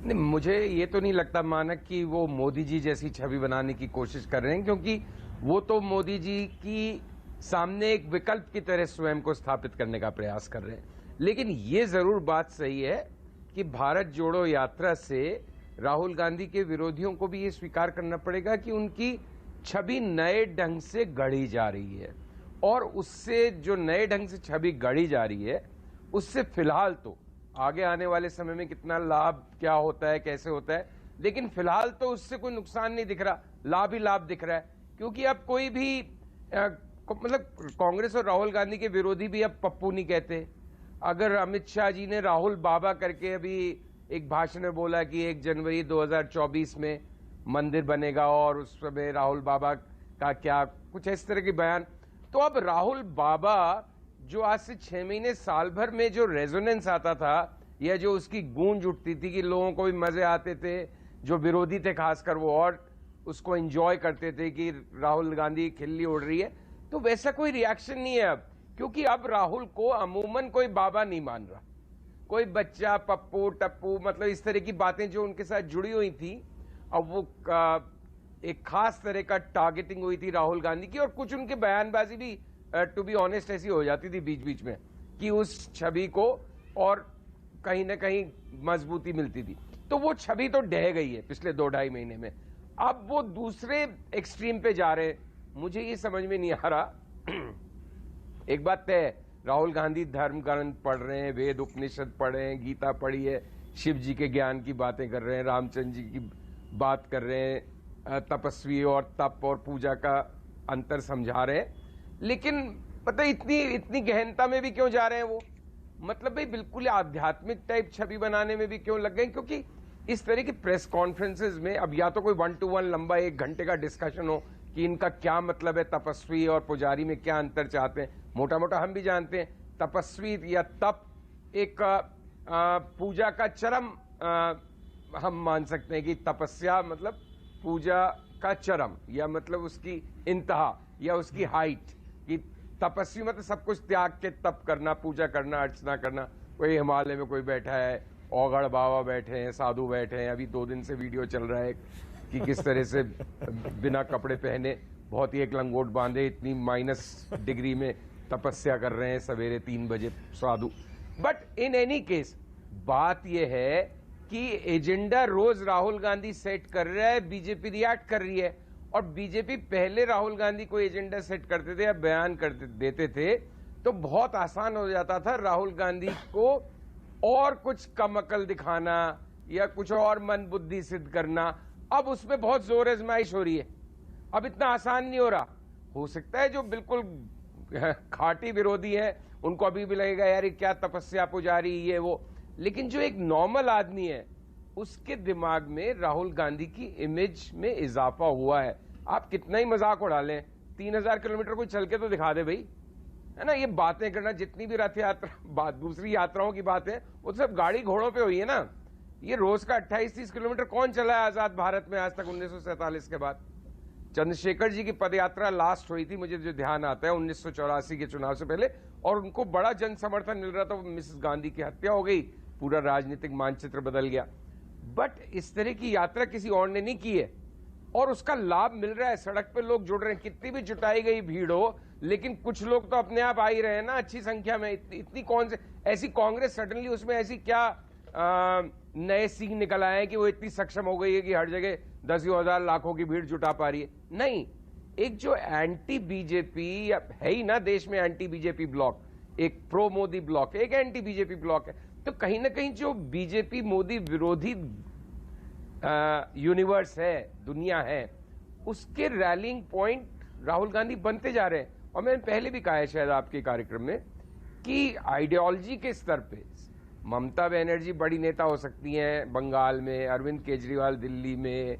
नहीं, मुझे ये तो नहीं लगता मानक कि वो मोदी जी जैसी छवि बनाने की कोशिश कर रहे हैं, क्योंकि वो तो मोदी जी की सामने एक विकल्प की तरह स्वयं को स्थापित करने का प्रयास कर रहे हैं। लेकिन ये जरूर बात सही है कि भारत जोड़ो यात्रा से राहुल गांधी के विरोधियों को भी ये स्वीकार करना पड़ेगा कि उनकी छवि नए ढंग से गढ़ी जा रही है, और उससे जो नए ढंग से छवि गढ़ी जा रही है उससे फिलहाल तो आगे आने वाले समय में कितना लाभ क्या होता है, कैसे होता है, लेकिन फिलहाल तो उससे कोई नुकसान नहीं दिख रहा, लाभ ही लाभ दिख रहा है। क्योंकि अब कोई भी मतलब कांग्रेस और राहुल गांधी के विरोधी भी अब पप्पू नहीं कहते। अगर अमित शाह जी ने राहुल बाबा करके अभी एक भाषण में बोला कि 1 जनवरी 2024 में मंदिर बनेगा और उस समय राहुल बाबा का क्या कुछ इस तरह के बयान, तो अब राहुल बाबा जो आज से 6 महीने साल भर में जो रेजोनेंस आता था या जो उसकी गूंज उठती थी कि लोगों को भी मजे आते थे, जो विरोधी थे खासकर वो और उसको एंजॉय करते थे कि राहुल गांधी खिल्ली उड़ रही है, तो वैसा कोई रिएक्शन नहीं है अब। क्योंकि अब राहुल को अमूमन कोई बाबा नहीं मान रहा, कोई बच्चा पप्पू टप्पू मतलब इस तरह की बातें जो उनके साथ जुड़ी हुई थी, अब वो एक खास तरह का टारगेटिंग हुई थी राहुल गांधी की, और कुछ उनके बयानबाजी भी टू बी ऑनेस्ट ऐसी हो जाती थी बीच बीच में कि उस छवि को और कहीं ना कहीं मजबूती मिलती थी। तो वो छवि तो ढह गई है पिछले 2-2.5 महीने में। अब वो दूसरे एक्सट्रीम पे जा रहे हैं, मुझे ये समझ में नहीं आ रहा। एक बात तय है, राहुल गांधी धर्म ग्रंथ पढ़ रहे हैं, वेद उपनिषद पढ़ रहे हैं, गीता पढ़ी है, शिव जी के ज्ञान की बातें कर रहे हैं, रामचंद्र जी की बात कर रहे हैं, तपस्वी और तप और पूजा का अंतर समझा रहे हैं। लेकिन पता इतनी गहनता में भी क्यों जा रहे हैं वो, मतलब भाई बिल्कुल आध्यात्मिक टाइप छवि बनाने में भी क्यों लग गए? क्योंकि इस तरह की प्रेस कॉन्फ्रेंसेस में अब या तो कोई 1-to-1 लंबा 1 घंटे का डिस्कशन हो कि इनका क्या मतलब है, तपस्वी और पुजारी में क्या अंतर चाहते हैं। मोटा मोटा हम भी जानते हैं तपस्वी या तप एक पूजा का चरम हम मान सकते हैं कि तपस्या मतलब पूजा का चरम या मतलब उसकी इंतहा या उसकी हाइट, कि तपस्वी मतलब सब कुछ त्याग के तप करना, पूजा करना, अर्चना करना। कोई हिमालय में कोई बैठा है, औगड़ बाबा बैठे हैं, साधु बैठे हैं, अभी 2 दिन से वीडियो चल रहा है कि किस तरह से बिना कपड़े पहने बहुत ही एक लंगोट बांधे इतनी -डिग्री में तपस्या कर रहे हैं सवेरे 3 बजे साधु। बट इन एनी केस बात यह है कि एजेंडा रोज राहुल गांधी सेट कर रहा है, बीजेपी रिएक्ट कर रही है। और बीजेपी पहले राहुल गांधी को एजेंडा सेट करते थे या बयान करते देते थे तो बहुत आसान हो जाता था राहुल गांधी को और कुछ कम अकल दिखाना या कुछ और मन बुद्धि सिद्ध करना। अब उसमें बहुत जोर आजमाइश हो रही है, अब इतना आसान नहीं हो रहा। हो सकता है जो बिल्कुल खाटी विरोधी है उनको अभी भी लगेगा यार ये क्या तपस्या पुजारी ये वो, लेकिन जो एक नॉर्मल आदमी है उसके दिमाग में राहुल गांधी की इमेज में इजाफा हुआ है। आप कितना ही मजाक उड़ा लें, 3000 किलोमीटर कोई चल के तो दिखा दे भाई, है ना। ये बातें करना, जितनी भी रथ यात्रा दूसरी यात्राओं की बातें वो सब गाड़ी घोड़ों पे हुई है ना। ये रोज का 28-30 किलोमीटर कौन चला है आजाद भारत में आज तक 1947 के बाद? चंद्रशेखर जी की पदयात्रा लास्ट हुई थी, मुझे जो ध्यान आता है 1984 के चुनाव से पहले, और उनको बड़ा जन समर्थन मिल रहा था। मिसेस गांधी की हत्या हो गई, पूरा राजनीतिक मानचित्र बदल गया। बट इस तरह की यात्रा किसी और ने नहीं की है और उसका लाभ मिल रहा है। सड़क पे लोग जुड़ रहे हैं, कितनी भी जुटाई गई भीड़ हो, लेकिन कुछ लोग तो अपने आप आ ही रहे हैं ना अच्छी संख्या में। इतनी कौन से ऐसी कांग्रेस सडनली उसमें ऐसी क्या नए सीन निकल आए हैं कि वो इतनी सक्षम हो गई है कि हर जगह 10,000 लाखों की भीड़ जुटा पा रही है? नहीं, एक जो एंटी बीजेपी है ही ना देश में, एंटी बीजेपी ब्लॉक, एक प्रो मोदी ब्लॉक है, एक एंटी बीजेपी ब्लॉक है। तो कहीं ना कहीं जो बीजेपी मोदी विरोधी यूनिवर्स है, दुनिया है, उसके रैलिंग पॉइंट राहुल गांधी बनते जा रहे हैं। और मैंने पहले भी कहा है शायद आपके कार्यक्रम में कि आइडियोलॉजी के स्तर पे ममता बनर्जी बड़ी नेता हो सकती हैं बंगाल में, अरविंद केजरीवाल दिल्ली में,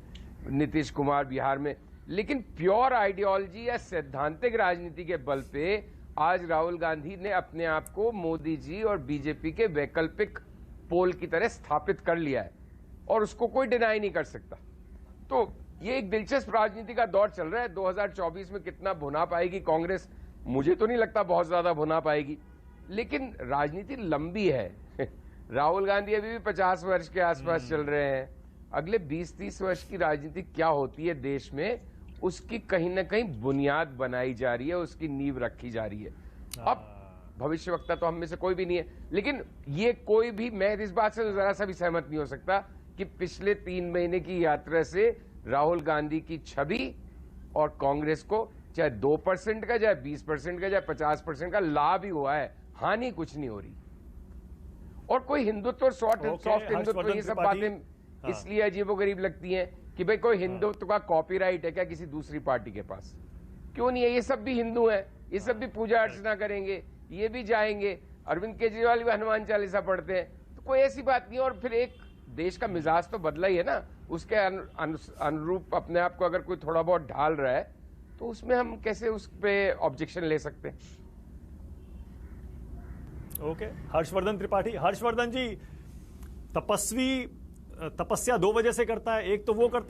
नीतीश कुमार बिहार में, लेकिन प्योर आइडियोलॉजी या सैद्धांतिक राजनीति के बल पे आज राहुल गांधी ने अपने आप को मोदी जी और बीजेपी के वैकल्पिक पोल की तरह स्थापित कर लिया है और उसको कोई डिनाई नहीं कर सकता। तो ये एक दिलचस्प राजनीति का दौर चल रहा है। 2024 में कितना भुना पाएगी कांग्रेस, मुझे तो नहीं लगता बहुत ज्यादा भुना पाएगी, लेकिन राजनीति लंबी है। राहुल गांधी अभी भी 50 वर्ष के आसपास चल रहे हैं। अगले 20-30 वर्ष की राजनीति क्या होती है देश में, उसकी कहीं ना कहीं बुनियाद बनाई जा रही है, उसकी नींव रखी जा रही है। अब भविष्यवक्ता तो हम में से कोई भी नहीं है, लेकिन ये कोई भी, मैं इस बात से तो जरा सा भी सहमत नहीं हो सकता कि पिछले 3 महीने की यात्रा से राहुल गांधी की छवि और कांग्रेस को चाहे 2% का, चाहे 20% का, चाहे 50% का लाभ ही हुआ है, हानि कुछ नहीं हो रही। और कोई हिंदुत्व और सॉफ्ट हिंदुत्व, ये सब बातें इसलिए अजीबोगरीब लगती हैं कि भाई कोई हिंदुत्व का कॉपीराइट है क्या किसी दूसरी पार्टी के पास? क्यों नहीं है? ये सब भी हिंदू हैं, ये सब भी पूजा अर्चना करेंगे, ये भी जाएंगे। अरविंद केजरीवाल भी हनुमान चालीसा पढ़ते हैं, तो कोई ऐसी बात नहीं है। और फिर एक देश का मिजाज तो बदला ही है ना, उसके अनुरूप अपने आप को अगर कोई थोड़ा बहुत ढाल रहा है तो उसमें हम कैसे उस पे ऑब्जेक्शन ले सकते हैं? ओके, हर्षवर्धन त्रिपाठी। हर्षवर्धन जी, तपस्या 2 वजह से करता है। एक तो वो करता